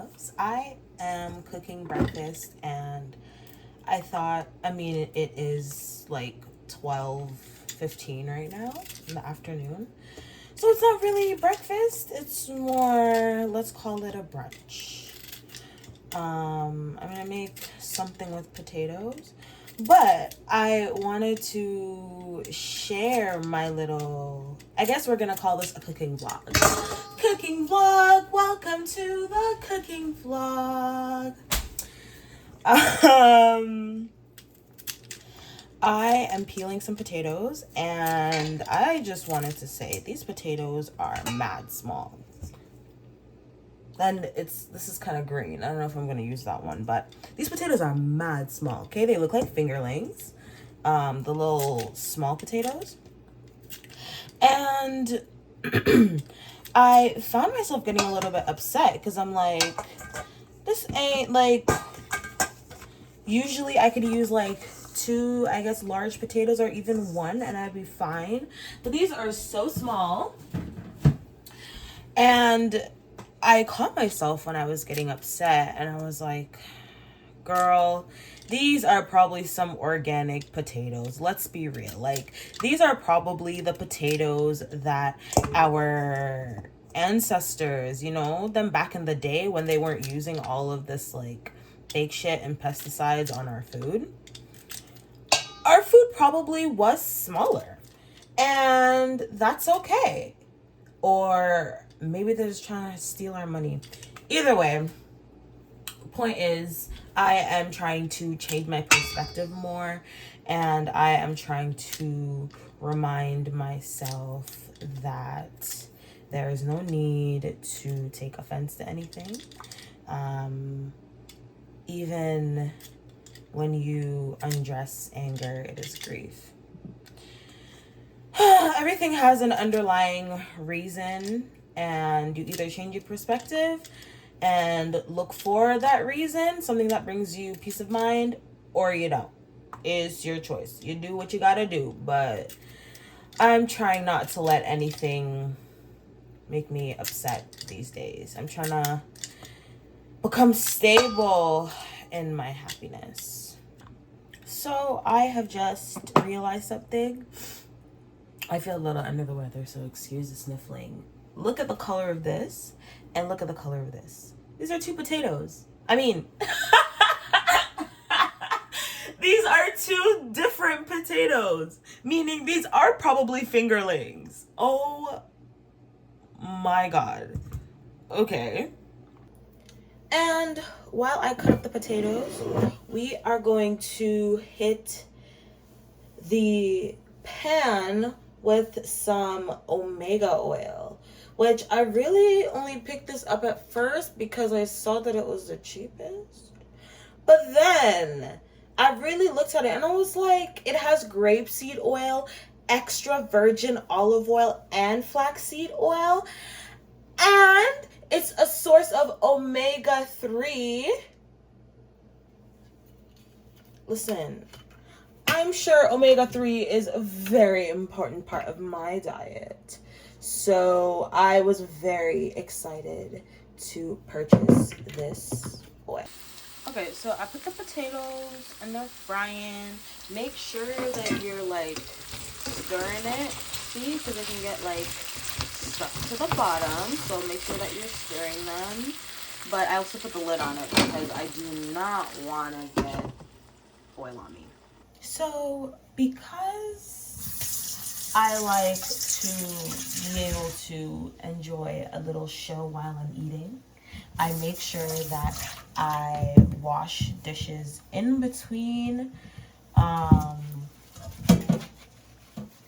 loves. I am cooking breakfast and I thought, I mean, it is like 12:15 right now in the afternoon. So it's not really breakfast. It's more, let's call it a brunch. I'm gonna make something with potatoes, but I wanted to share my little, I guess we're gonna call this a cooking vlog. Cooking vlog, welcome to the cooking vlog. I am peeling some potatoes and I just wanted to say these potatoes are mad small. And this is kind of green. I don't know if I'm going to use that one, but these potatoes are mad small. Okay, they look like fingerlings, the little small potatoes. And I found myself getting a little bit upset because I'm like, this ain't like, usually I could use like 2, I guess, large potatoes or even 1 and I'd be fine. But these are so small. And I caught myself when I was getting upset and I was like, girl, these are probably some organic potatoes. Let's be real. Like, these are probably the potatoes that our ancestors, you know, them back in the day when they weren't using all of this like fake shit and pesticides on our food. Our food probably was smaller. And that's okay. Or maybe they're just trying to steal our money. Either way, point is, I am trying to change my perspective more, and I am trying to remind myself that there is no need to take offense to anything. Even when you undress anger, it is grief. Everything has an underlying reason, and you either change your perspective and look for that reason, something that brings you peace of mind, or you don't. It's your choice. You do what you gotta do, but I'm trying not to let anything make me upset these days. I'm trying to become stable in my happiness. So I have just realized something. I feel a little under the weather, so excuse the sniffling. Look at the color of this and look at the color of this. These are 2 potatoes. I mean, these are 2 different potatoes, meaning these are probably fingerlings. Oh my God. Okay. And while I cut up the potatoes, we are going to hit the pan with some omega oil, which I really only picked this up at first because I saw that it was the cheapest. But then I really looked at it and I was like, it has grapeseed oil, extra virgin olive oil, and flaxseed oil. And it's a source of omega-3. Listen, I'm sure omega-3 is a very important part of my diet. So I was very excited to purchase this oil. Okay, so I put the potatoes in the frying. Make sure that you're like stirring it. See, because it can get like stuck to the bottom. So make sure that you're stirring them. But I also put the lid on it because I do not want to get oil on me. So because I like to be able to enjoy a little show while I'm eating, I make sure that I wash dishes in between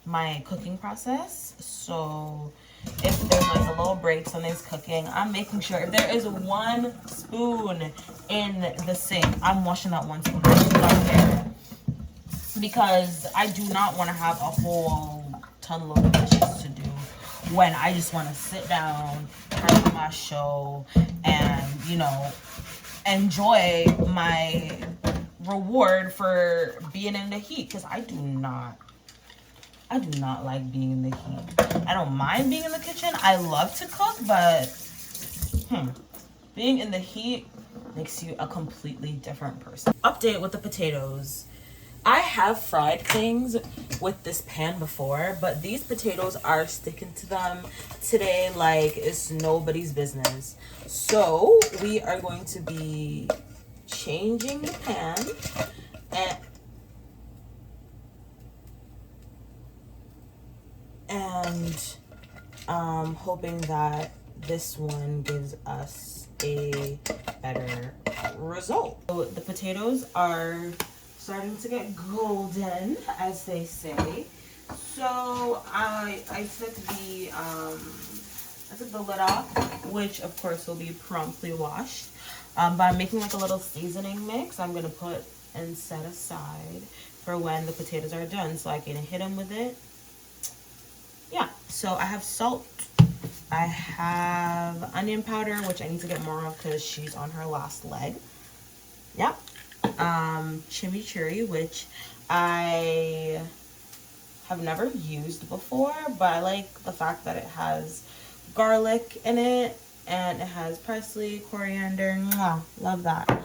my cooking process. So if there's like a little break, something's cooking, I'm making sure if there is 1 spoon in the sink, I'm washing that 1 spoon right there. Because I do not want to have a whole ton load of dishes to do when I just want to sit down, have my show, and, you know, enjoy my reward for being in the heat. Because I do not like being in the heat. I don't mind being in the kitchen. I love to cook, but Being in the heat makes you a completely different person. Update with the potatoes. I have fried things with this pan before, but these potatoes are sticking to them today like it's nobody's business. So we are going to be changing the pan and hoping that this one gives us a better result. So the potatoes are starting to get golden, as they say. So I took the lid off, which of course will be promptly washed. But I'm making like a little seasoning mix I'm gonna put and set aside for when the potatoes are done, so I can hit them with it. Yeah, so I have salt, I have onion powder, which I need to get more of because she's on her last leg. Yep. Chimichurri, which I have never used before, but I like the fact that it has garlic in it and it has parsley, coriander. Mwah, love that.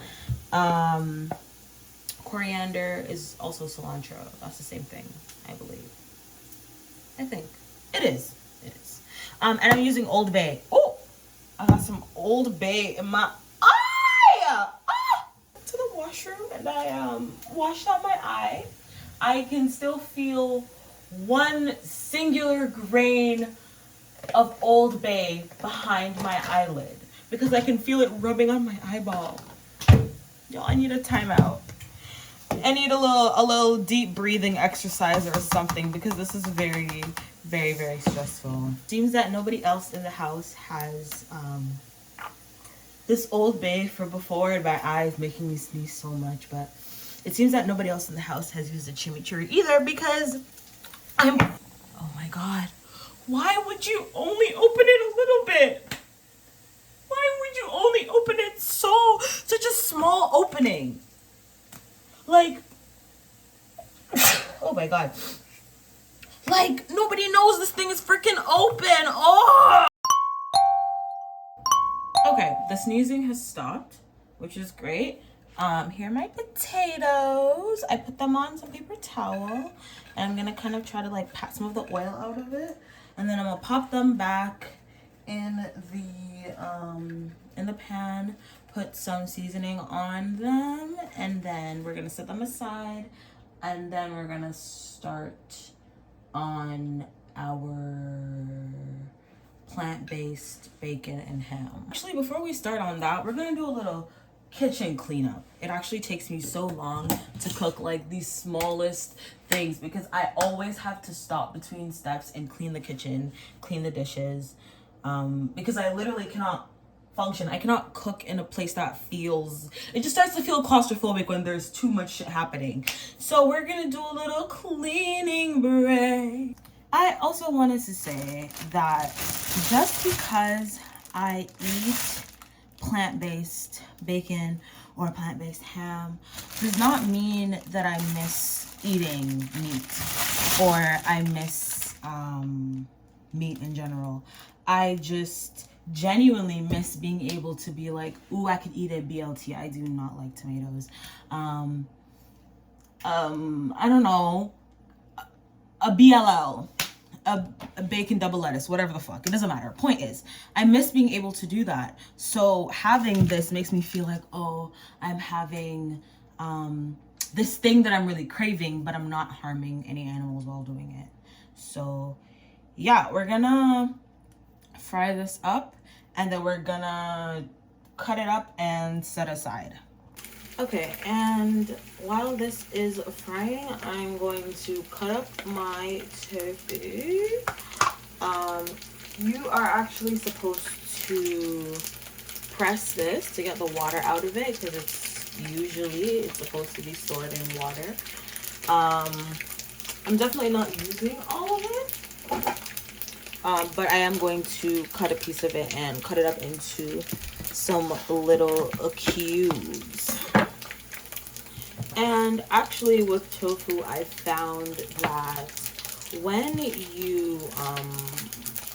Coriander is also cilantro. That's the same thing, I believe. I think it is. It is. And I'm using Old Bay. Oh, I got some Old Bay in my eye. To the washroom and I washed out my eye. I can still feel one singular grain of Old Bay behind my eyelid because I can feel it rubbing on my eyeball. Yo, I need a timeout. I need a little deep breathing exercise or something because this is very, very, very stressful. Seems that nobody else in the house has this Old Bay for before, and my eye is making me sneeze so much, but it seems that nobody else in the house has used a chimichurri either because oh my god, why would you only open it a little bit? Why would you only open it such a small opening? Like, oh my god. Like, nobody knows this thing is freaking open. Oh! Okay, the sneezing has stopped, which is great. Here are my potatoes. I put them on some paper towel, and I'm gonna kind of try to like pat some of the oil out of it, and then I'm gonna pop them back in the pan, put some seasoning on them, and then we're gonna set them aside, and then we're gonna start on our plant-based bacon and ham. Actually, before we start on that, we're gonna do a little kitchen cleanup. It actually takes me so long to cook like these smallest things because I always have to stop between steps and clean the kitchen, clean the dishes, because I literally cannot function. I cannot cook in a place that feels, it just starts to feel claustrophobic when there's too much shit happening. So we're gonna do a little cleaning break. I also wanted to say that just because I eat plant-based bacon or plant-based ham does not mean that I miss eating meat or I miss meat in general. I just genuinely miss being able to be like, ooh, I could eat a BLT. I do not like tomatoes. I don't know, a BLL, a bacon double lettuce, whatever the fuck, it doesn't matter. Point is, I miss being able to do that. So having this makes me feel like, oh, I'm having this thing that I'm really craving, but I'm not harming any animals while doing it. So yeah, we're gonna fry this up and then we're gonna cut it up and set aside. Okay, and while this is frying, I'm going to cut up my tofu. You are actually supposed to press this to get the water out of it because it's supposed to be stored in water. I'm definitely not using all of it, but I am going to cut a piece of it and cut it up into some little cubes. And actually with tofu, I found that when you,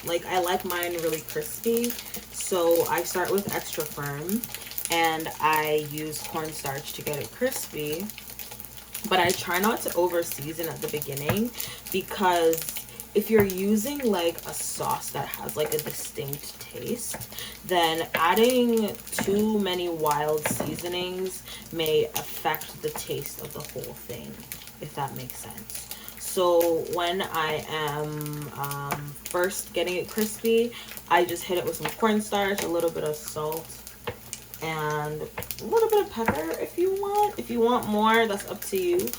like I like mine really crispy, So I start with extra firm, and I use cornstarch to get it crispy. But I try not to over season at the beginning, because if you're using like a sauce that has like a distinct taste, then adding too many wild seasonings may affect the taste of the whole thing, if that makes sense. So when I am first getting it crispy, I just hit it with some cornstarch, a little bit of salt, and a little bit of pepper if you want. If you want more, that's up to you.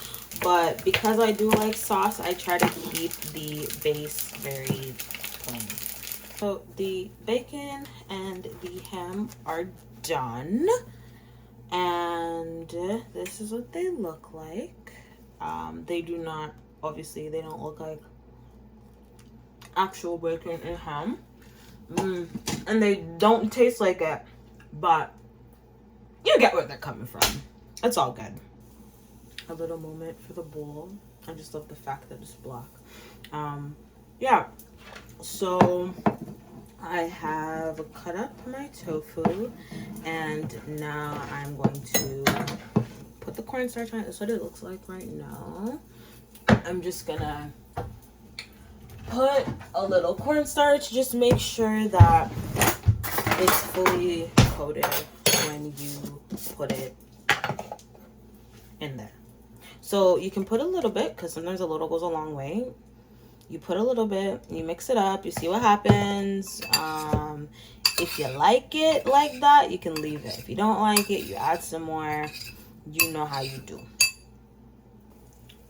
But because I do like sauce, I try to keep the base very plain. So the bacon and the ham are done. And this is what they look like. They do not, obviously, they don't look like actual bacon and ham. And they don't taste like it, but you get where they're coming from. It's all good. A little moment for the bowl. I just love the fact that it's black. Yeah. So I have cut up my tofu, and now I'm going to put the cornstarch on it. That's what it looks like right now. I'm just gonna put a little cornstarch. Just make sure that it's fully coated when you put it in there. So you can put a little bit, because sometimes a little goes a long way. You put a little bit, you mix it up, you see what happens. If you like it like that, you can leave it. If you don't like it, you add some more. You know how you do.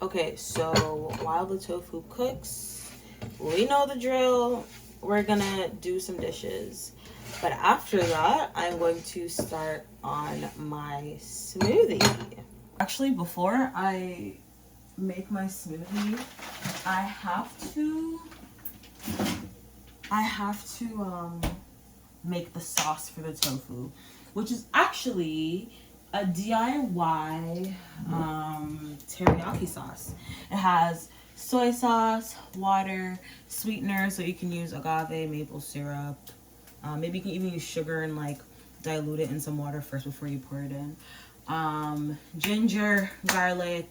Okay, so while the tofu cooks, we know the drill. We're gonna do some dishes. But after that, I'm going to start on my smoothie. Actually, before I make my smoothie, I have to make the sauce for the tofu, which is actually a DIY teriyaki sauce. It has soy sauce, water, sweetener, so you can use agave, maple syrup. Maybe you can even use sugar and like dilute it in some water first before you pour it in. Ginger, garlic.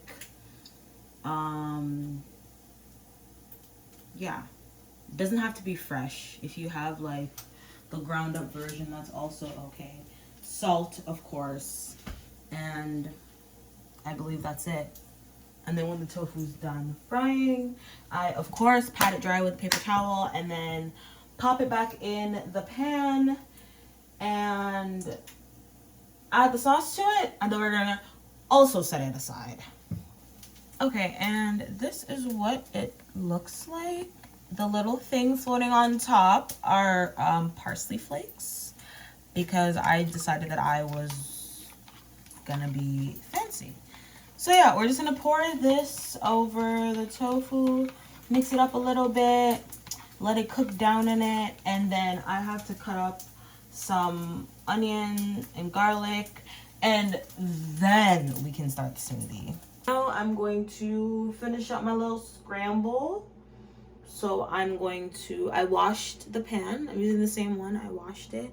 Yeah, it doesn't have to be fresh. If you have like the ground up version, that's also okay. Salt, of course, and I believe that's it. And then when the tofu's done frying, I of course pat it dry with a paper towel, and then pop it back in the pan and add the sauce to it, and then we're gonna also set it aside. Okay, and this is what it looks like. The little things floating on top are parsley flakes, because I decided that I was gonna be fancy. So yeah, we're just gonna pour this over the tofu, mix it up a little bit, let it cook down in it, and then I have to cut up some onion and garlic, and then we can start the smoothie. Now I'm going to finish up my little scramble. So I washed the pan. I'm using the same one. I washed it.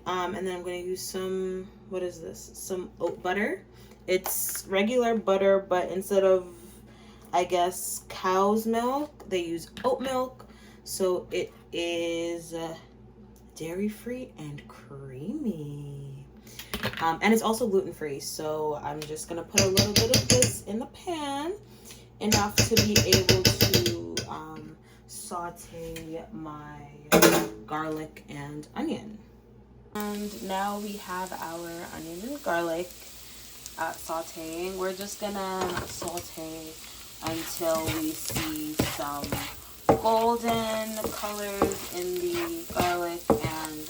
And then I'm going to use some, what is this? Some oat butter. It's regular butter, but instead of, I guess, cow's milk, they use oat milk. So it is dairy-free and creamy. And it's also gluten-free. So I'm just going to put a little bit of this in the pan, enough to be able to saute my garlic and onion. And now we have our onion and garlic sauteing. We're just gonna saute until we see some golden colors in the garlic and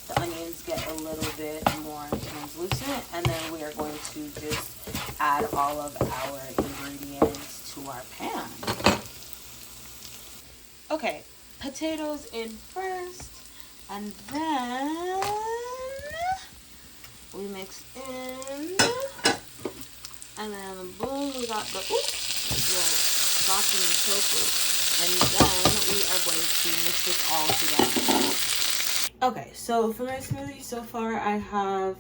the onions get a little bit more translucent, and then we are going to just add all of our ingredients to our pan. Okay, potatoes in first, and then we mix in, and then boom, we got the sauce in the tofu, and then we are going to mix this all together. Okay, so for my smoothie so far, I have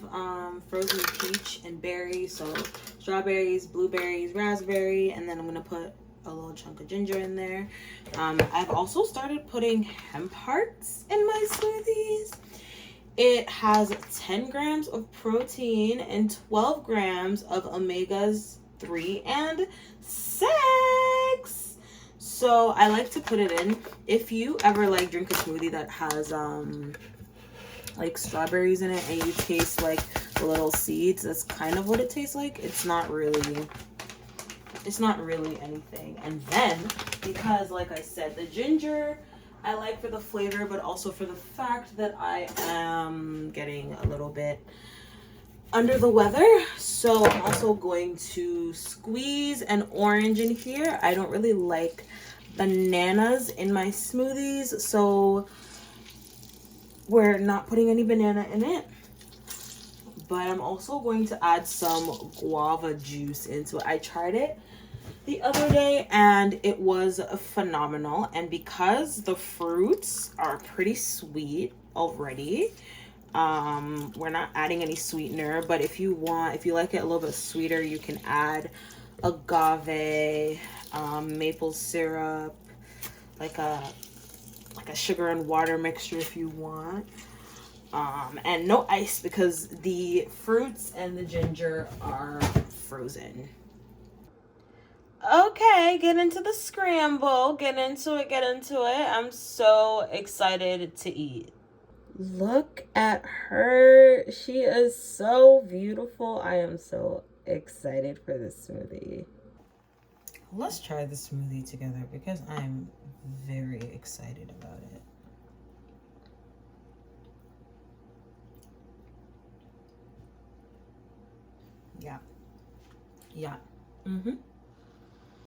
frozen peach and berry, so strawberries, blueberries, raspberry, and then I'm gonna put a little chunk of ginger in there. I've also started putting hemp hearts in my smoothies. It has 10 grams of protein and 12 grams of omegas 3 and 6. So I like to put it in. If you ever like drink a smoothie that has like strawberries in it and you taste like the little seeds, that's kind of what it tastes like. It's not really anything. And then, because like I said, the ginger I like for the flavor, but also for the fact that I am getting a little bit under the weather, so I'm also going to squeeze an orange in here. I don't really like bananas in my smoothies, so we're not putting any banana in it. But I'm also going to add some guava juice into it. I tried it the other day and it was phenomenal. And because the fruits are pretty sweet already, we're not adding any sweetener. But if you like it a little bit sweeter, you can add agave, maple syrup, like a sugar and water mixture if you want. And no ice because the fruits and the ginger are frozen. Okay, get into the scramble. Get into it, get into it. I'm so excited to eat. Look at her. She is so beautiful. I am so excited for this smoothie. Let's try the smoothie together because I'm very excited about it. Yeah. Yeah. Mm-hmm.